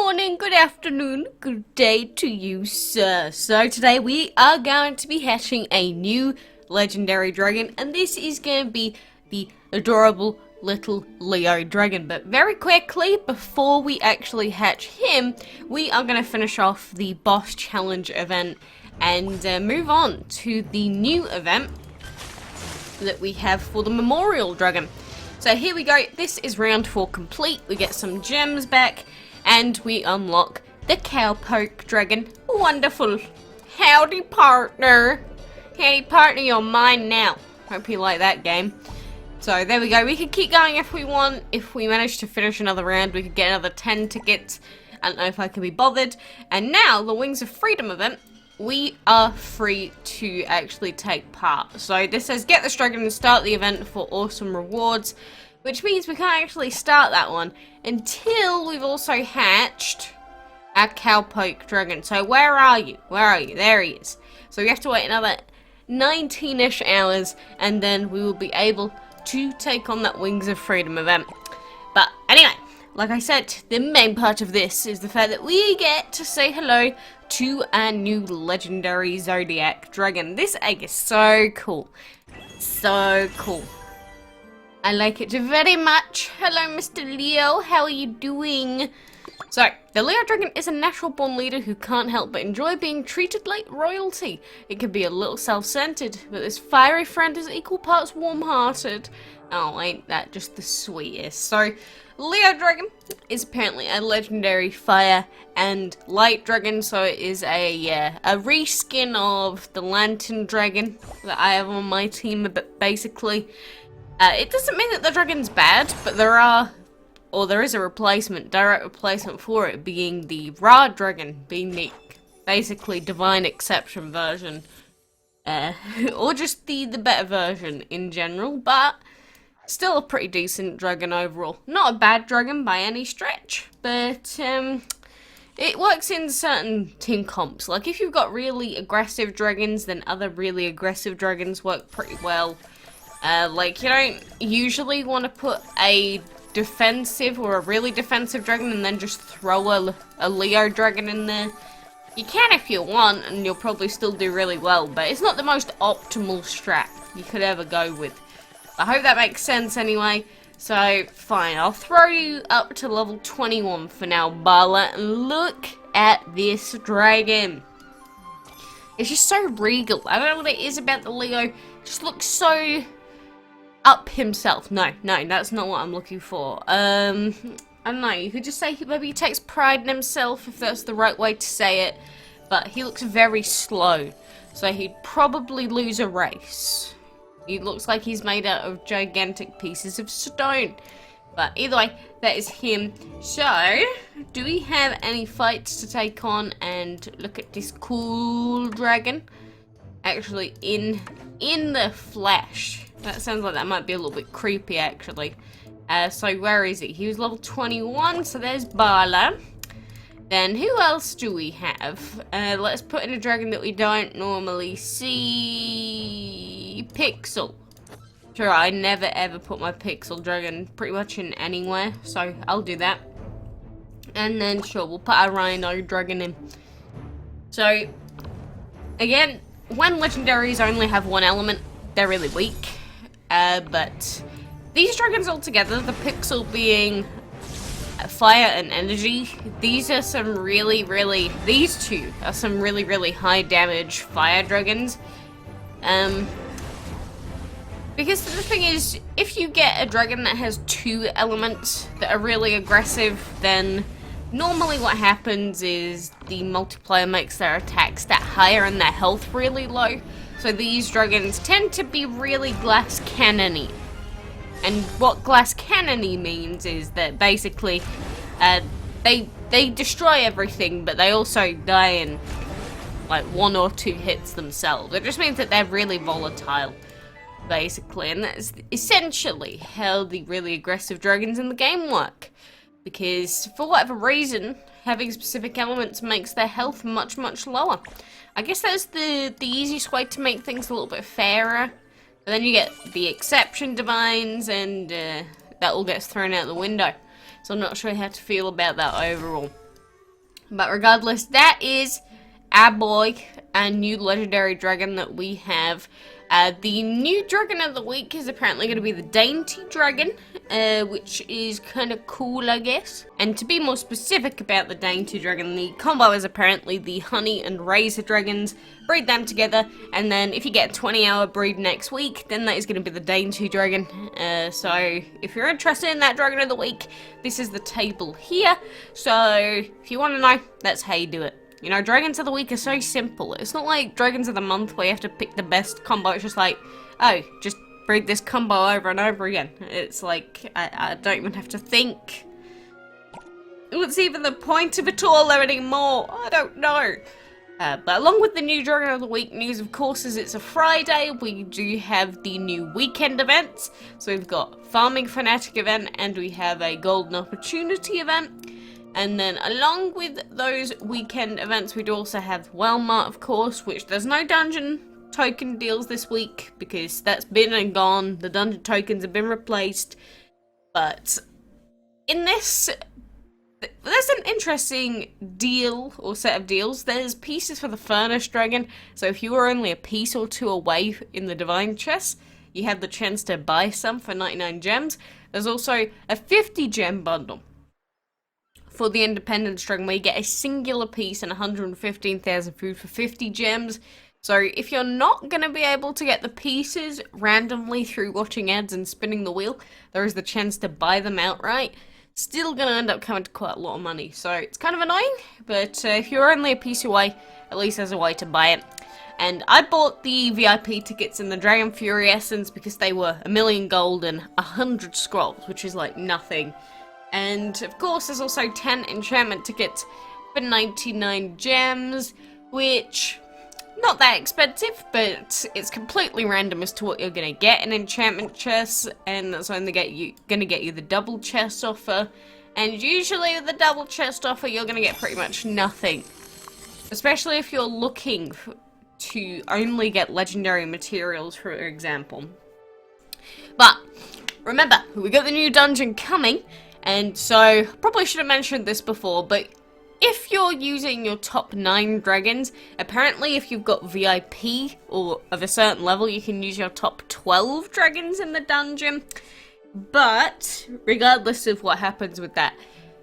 morning, good afternoon, good day to you, sir. So today we are going to be hatching a new legendary dragon, and this is going to be the adorable little Leo dragon. But very quickly, before we actually hatch him, we are going to finish off the boss challenge event and move on to the new event that we have for the memorial dragon. So here we go, this is round 4 complete, we get some gems back, and we unlock the COWPOKE dragon. Wonderful. Howdy partner. Howdy partner, you're mine now. Hope you like that game. So there we go, we could keep going if we want. If we manage to finish another round, we could get another 10 tickets. I don't know if I can be bothered. And now, the Wings of Freedom event, we are free to actually take part. So this says get this dragon and start the event for awesome rewards, which means we can't actually start that one until we've also hatched our COWPOKE dragon. So where are you? Where are you? There he is. So we have to wait another 19-ish hours and then we will be able to take on that Wings of Freedom event. But anyway, like I said, the main part of this is the fact that we get to say hello to our new legendary zodiac dragon. This egg is so cool. So cool. I like it very much. Hello, Mr. Leo. How are you doing? So, the Leo dragon is a natural born leader who can't help but enjoy being treated like royalty. It can be a little self-centered, but this fiery friend is equal parts warm-hearted. Oh, ain't that just the sweetest. So, Leo dragon is apparently a legendary fire and light dragon, so it is a reskin of the lantern dragon that I have on my team, but basically, it doesn't mean that the dragon's bad, but there is a replacement, direct replacement for it, being the Ra dragon, being the basically divine exception version, or just the better version in general, but still a pretty decent dragon overall. Not a bad dragon by any stretch, but it works in certain team comps. Like if you've got really aggressive dragons, then other really aggressive dragons work pretty well. Like you don't usually want to put a defensive or a really defensive dragon and then just throw a Leo dragon in there. You can if you want, and you'll probably still do really well, but it's not the most optimal strat you could ever go with. I hope that makes sense anyway. So, fine, I'll throw you up to level 21 for now, Bala, and look at this dragon. It's just so regal. I don't know what it is about the Leo. It just looks so up himself. No, that's not what I'm looking for. I don't know, you could just say maybe he takes pride in himself, if that's the right way to say it. But he looks very slow, so he'd probably lose a race. He looks like he's made out of gigantic pieces of stone. But either way, that is him. So, do we have any fights to take on and look at this cool dragon? Actually, in the flesh. That sounds like that might be a little bit creepy, actually. So where is he? He was level 21, so there's Bala. Then who else do we have? Let's put in a dragon that we don't normally see. Pixel. Sure, I never ever put my Pixel dragon pretty much in anywhere, so I'll do that. And then sure, we'll put our Rhino dragon in. So, again, when legendaries only have one element, they're really weak. But these dragons all together, the Pixel being fire and energy, these are some these two are some really high damage fire dragons. Because the thing is, if you get a dragon that has 2 elements that are really aggressive, then normally what happens is the multiplier makes their attacks that higher and their health really low. So these dragons tend to be really glass cannon-y. And what glass cannon-y means is that basically they destroy everything, but they also die in like 1 or 2 hits themselves. It just means that they're really volatile, basically, and that's essentially how the really aggressive dragons in the game work. Because for whatever reason, having specific elements makes their health much lower. I guess that's the easiest way to make things a little bit fairer. But then you get the exception divines, and that all gets thrown out the window. So I'm not sure how to feel about that overall. But regardless, that is our boy, our new legendary dragon that we have. The new dragon of the week is apparently going to be the Dainty Dragon, which is kind of cool, I guess. And to be more specific about the Dainty Dragon, the combo is apparently the Honey and Razor Dragons. Breed them together, and then if you get a 20-hour breed next week, then that is going to be the Dainty Dragon. So if you're interested in that Dragon of the Week, this is the table here. So if you want to know, that's how you do it. You know, Dragons of the Week are so simple. It's not like Dragons of the Month where you have to pick the best combo. It's just like, oh, just breed this combo over and over again. It's like, I don't even have to think. What's even the point of it all anymore? I don't know. But along with the new Dragon of the Week news, of course, as it's a Friday, we do have the new weekend events. So we've got Farming Fanatic event, and we have a Golden Opportunity event. And then along with those weekend events, we do also have Walmart, of course, which there's no dungeon token deals this week because that's been and gone. The dungeon tokens have been replaced. But in this, there's an interesting deal or set of deals. There's pieces for the Furnace Dragon. So if you were only a piece or two away in the Divine Chest, you have the chance to buy some for 99 gems. There's also a 50 gem bundle for the Independence Dragon, where you get a singular piece and 115,000 food for 50 gems. So if you're not going to be able to get the pieces randomly through watching ads and spinning the wheel, there is the chance to buy them outright. Still going to end up coming to quite a lot of money. So it's kind of annoying, but if you're only a piece away, at least there's a way to buy it. And I bought the VIP tickets in the Dragon Fury Essence because they were 1,000,000 gold and 100 scrolls, which is like nothing. And of course there's also 10 enchantment tickets for 99 gems, which not that expensive, but it's completely random as to what you're gonna get in enchantment chests, and that's only gonna get you the double chest offer. And usually with the double chest offer, you're gonna get pretty much nothing, especially if you're looking to only get legendary materials, for example. But remember, we got the new dungeon coming. And so, probably should have mentioned this before, but if you're using your top 9 dragons, apparently if you've got VIP or of a certain level, you can use your top 12 dragons in the dungeon. But, regardless of what happens with that,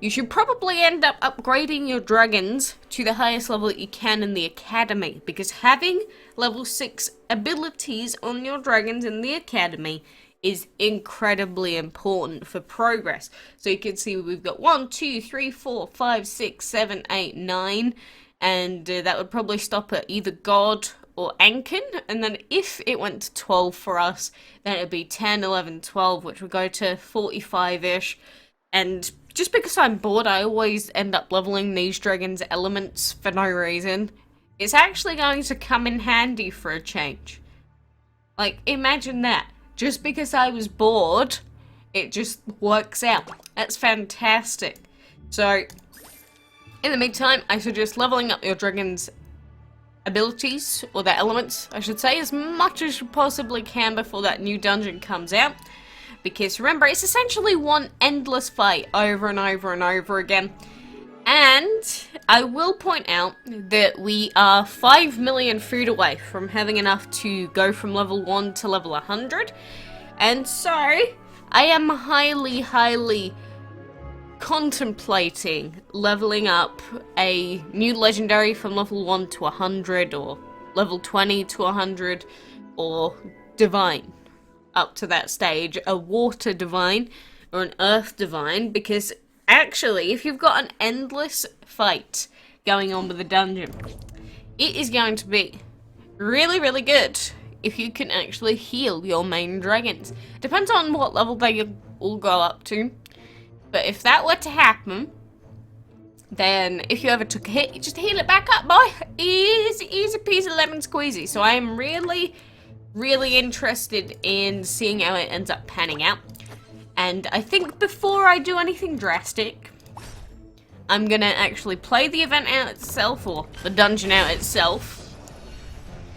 you should probably end up upgrading your dragons to the highest level that you can in the academy, because having level 6 abilities on your dragons in the academy is incredibly important for progress. So you can see we've got 1, 2, 3, 4, 5, 6, 7, 8, 9, and that would probably stop at either God or Ankin, and then if it went to 12 for us, then it would be 10, 11, 12, which would go to 45-ish, and just because I'm bored, I always end up leveling these dragons' elements for no reason. It's actually going to come in handy for a change. Like, imagine that. Just because I was bored, it just works out. That's fantastic. So, in the meantime, I suggest leveling up your dragon's abilities, or their elements, I should say, as much as you possibly can before that new dungeon comes out. Because remember, it's essentially one endless fight over and over and over again. And I will point out that we are 5 million food away from having enough to go from level 1 to level 100. And so, I am highly contemplating leveling up a new legendary from level 1 to 100, or level 20 to 100, or divine up to that stage. A water divine or an earth divine, because actually, if you've got an endless fight going on with the dungeon, it is going to be really good if you can actually heal your main dragons. Depends on what level they all go up to, but if that were to happen, then if you ever took a hit, you just heal it back up, boy. Easy peasy lemon squeezy. So I am really interested in seeing how it ends up panning out. And I think before I do anything drastic, I'm gonna actually play the event out itself, or the dungeon out itself,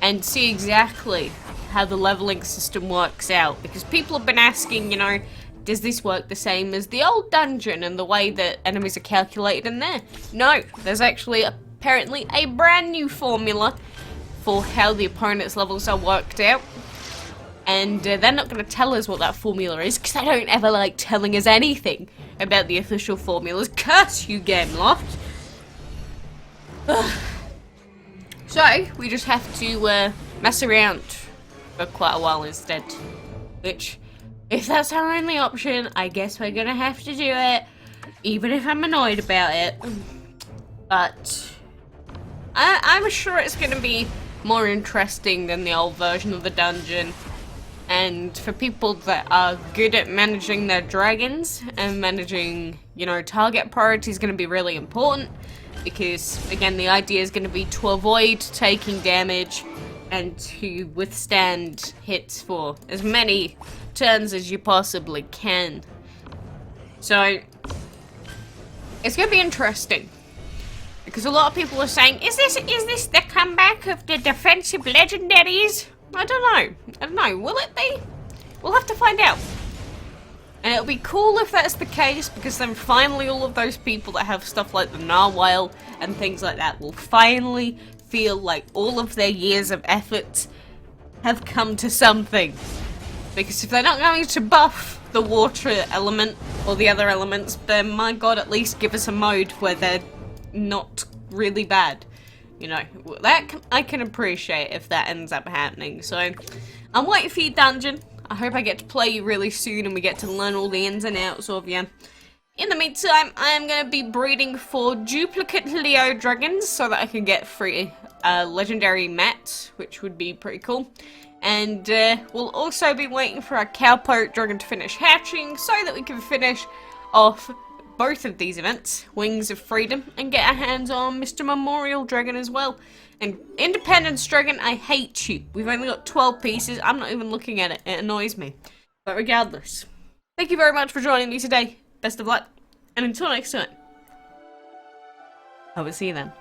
and see exactly how the leveling system works out. Because people have been asking, you know, does this work the same as the old dungeon and the way that enemies are calculated in there? No, there's actually apparently a brand new formula for how the opponent's levels are worked out. And they're not going to tell us what that formula is, because they don't ever like telling us anything about the official formulas. Curse you, Gameloft! So, we just have to mess around for quite a while instead. Which, if that's our only option, I guess we're going to have to do it, even if I'm annoyed about it. But I'm sure it's going to be more interesting than the old version of the dungeon. And for people that are good at managing their dragons and managing, you know, target priority is going to be really important. Because, again, the idea is going to be to avoid taking damage and to withstand hits for as many turns as you possibly can. So, it's going to be interesting. Because a lot of people are saying, is this the comeback of the defensive legendaries? I don't know. Will it be? We'll have to find out. And it'll be cool if that's the case, because then finally all of those people that have stuff like the narwhal and things like that will finally feel like all of their years of effort have come to something. Because if they're not going to buff the water element or the other elements, then my god, at least give us a mode where they're not really bad. You know, that I can appreciate if that ends up happening. So, I'm waiting for your dungeon. I hope I get to play you really soon and we get to learn all the ins and outs of you. In the meantime, I am going to be breeding for duplicate Leo dragons so that I can get free legendary mats, which would be pretty cool. And we'll also be waiting for our COWPOKE dragon to finish hatching so that we can finish off both of these events, Wings of Freedom, and get our hands on Mr. Memorial Dragon as well. And Independence Dragon, I hate you. We've only got 12 pieces. I'm not even looking at it. It annoys me. But regardless, thank you very much for joining me today. Best of luck. And until next time, I will see you then.